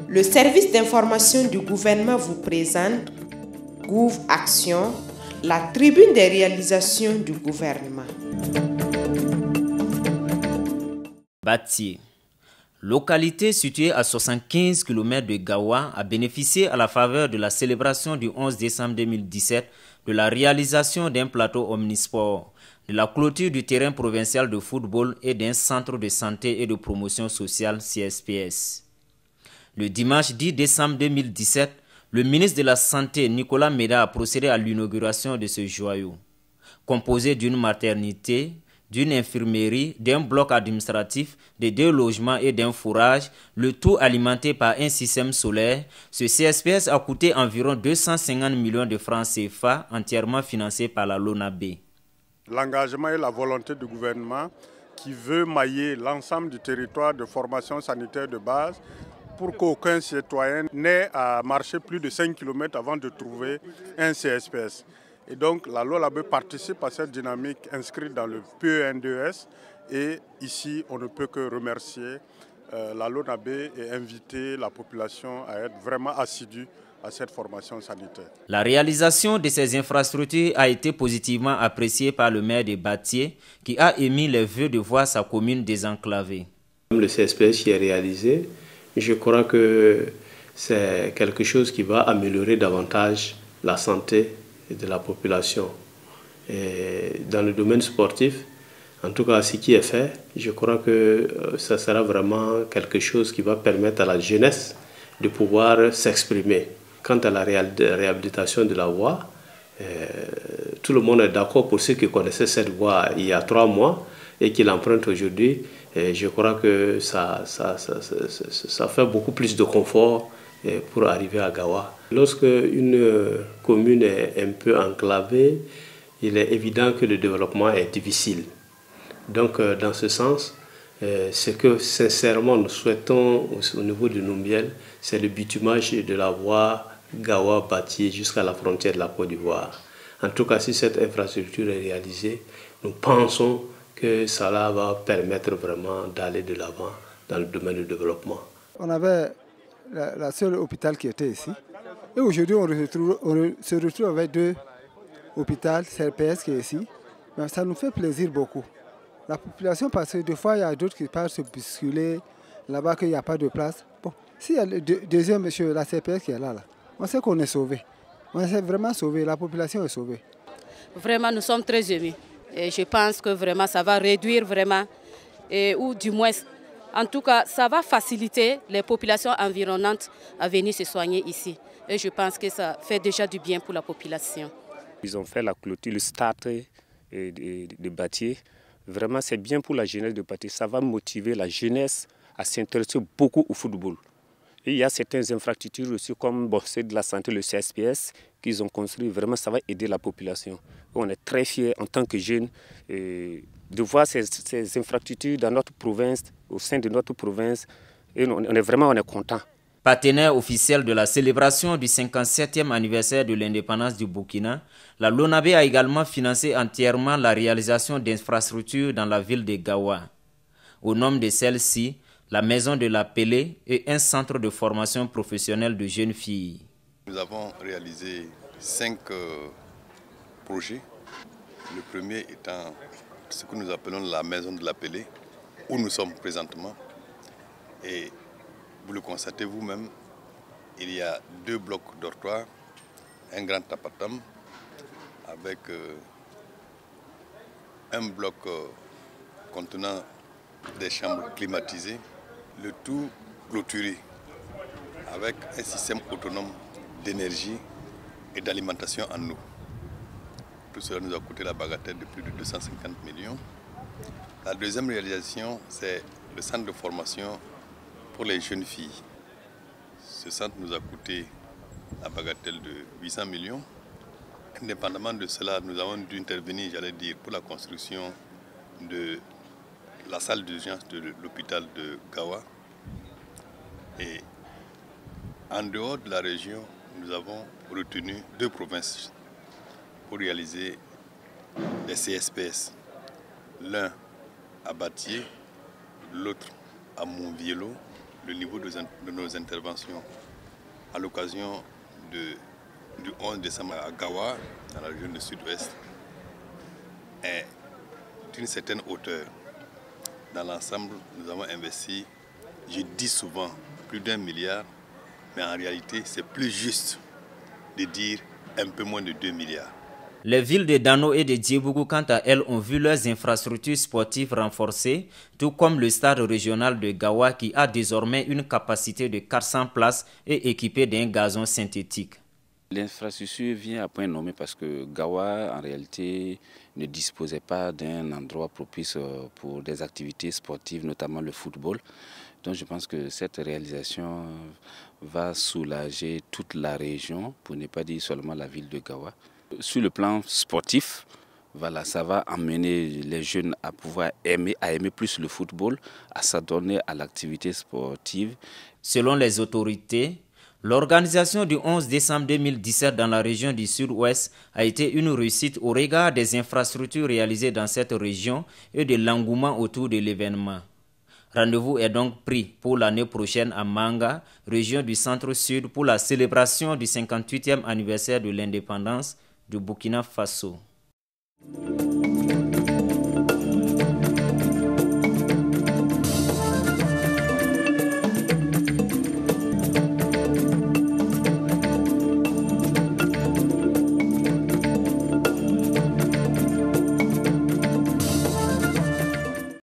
Le service d'information du gouvernement vous présente Gouv Action, la tribune des réalisations du gouvernement. Batié, localité située à 75 km de Gawa, a bénéficié à la faveur de la célébration du 11 décembre 2017 de la réalisation d'un plateau omnisport, de la clôture du terrain provincial de football et d'un centre de santé et de promotion sociale CSPS. Le dimanche 10 décembre 2017, le ministre de la Santé, Nicolas Méda, a procédé à l'inauguration de ce joyau. Composé d'une maternité, d'une infirmerie, d'un bloc administratif, de 2 logements et d'un fourrage, le tout alimenté par un système solaire, ce CSPS a coûté environ 250 millions de francs CFA, entièrement financé par la LONABE. L'engagement et la volonté du gouvernement qui veut mailler l'ensemble du territoire de formation sanitaire de base pour qu'aucun citoyen n'ait à marcher plus de 5 km avant de trouver un CSPS. Et donc la LONABE participe à cette dynamique inscrite dans le PENDES et ici on ne peut que remercier la LONABE et inviter la population à être vraiment assidue à cette formation sanitaire. La réalisation de ces infrastructures a été positivement appréciée par le maire de Batié qui a émis les vœux de voir sa commune désenclavée. Le CSPS qui est réalisé, je crois que c'est quelque chose qui va améliorer davantage la santé de la population. Et dans le domaine sportif, en tout cas ce qui est fait, je crois que ça sera vraiment quelque chose qui va permettre à la jeunesse de pouvoir s'exprimer. Quant à la réhabilitation de la voie, tout le monde est d'accord pour ceux qui connaissaient cette voie il y a 3 mois et qui l'empruntent aujourd'hui. Je crois que ça fait beaucoup plus de confort pour arriver à Gawa. Lorsque une commune est un peu enclavée, il est évident que le développement est difficile. Donc dans ce sens, ce que sincèrement nous souhaitons au niveau de Numbiel, c'est le bitumage de la voie Gawa-Batié jusqu'à la frontière de la Côte d'Ivoire. En tout cas, si cette infrastructure est réalisée, nous pensons que cela va permettre vraiment d'aller de l'avant dans le domaine du développement. On avait la seule hôpital qui était ici. Et aujourd'hui, on se retrouve avec 2 hôpitaux CRPS qui est ici. Mais ça nous fait plaisir beaucoup. La population, parce que des fois, il y a d'autres qui partent se bousculer là-bas qu'il n'y a pas de place. Bon, s'il y a le deuxième monsieur, la CRPS qui est là, on sait qu'on est sauvé. On est vraiment sauvé, la population est sauvée. Vraiment, nous sommes très émus. Et je pense que vraiment, ça va réduire vraiment, ou du moins, en tout cas, ça va faciliter les populations environnantes à venir se soigner ici. Et je pense que ça fait déjà du bien pour la population. Ils ont fait la clôture, le stade de Batié. Vraiment, c'est bien pour la jeunesse de Batié. Ça va motiver la jeunesse à s'intéresser beaucoup au football. Et il y a certaines infrastructures aussi comme celle de la santé, le CSPS, qu'ils ont construit. Vraiment, ça va aider la population. On est très fiers en tant que jeunes de voir ces infrastructures dans notre province, au sein de notre province. Et on est contents. Partenaire officiel de la célébration du 57e anniversaire de l'indépendance du Burkina, la LONABE a également financé entièrement la réalisation d'infrastructures dans la ville de Gawa. Au nom de celle-ci, la maison de la Pelée et un centre de formation professionnelle de jeunes filles. Nous avons réalisé 5 projets. Le premier étant ce que nous appelons la maison de la Pelée, où nous sommes présentement. Et vous le constatez vous-même, il y a 2 blocs dortoirs, un grand tapatam avec un bloc contenant des chambres climatisées, le tout clôturé avec un système autonome d'énergie et d'alimentation en eau. Tout cela nous a coûté la bagatelle de plus de 250 millions. La deuxième réalisation, c'est le centre de formation pour les jeunes filles. Ce centre nous a coûté la bagatelle de 800 millions. Indépendamment de cela, nous avons dû intervenir, j'allais dire, pour la construction de la salle d'urgence de l'hôpital de Gawa. Et en dehors de la région, nous avons retenu 2 provinces, pour réaliser des CSPS. L'un à Batié, l'autre à Montviello. Le niveau de nos interventions à l'occasion du 11 décembre à Gawa, dans la région du sud-ouest, est d'une certaine hauteur. Dans l'ensemble, nous avons investi, je dis souvent, plus d'1 milliard, mais en réalité, c'est plus juste de dire un peu moins de 2 milliards. Les villes de Dano et de Djébougou, quant à elles, ont vu leurs infrastructures sportives renforcées, tout comme le stade régional de Gawa qui a désormais une capacité de 400 places et équipé d'un gazon synthétique. L'infrastructure vient à point nommé parce que Gawa, en réalité, ne disposait pas d'un endroit propice pour des activités sportives, notamment le football. Donc je pense que cette réalisation va soulager toute la région, pour ne pas dire seulement la ville de Gawa. Sur le plan sportif, voilà, ça va amener les jeunes à pouvoir aimer plus le football, à s'adonner à l'activité sportive. Selon les autorités, l'organisation du 11 décembre 2017 dans la région du Sud-Ouest a été une réussite au regard des infrastructures réalisées dans cette région et de l'engouement autour de l'événement. Rendez-vous est donc pris pour l'année prochaine à Manga, région du Centre-Sud, pour la célébration du 58e anniversaire de l'indépendance du Burkina Faso.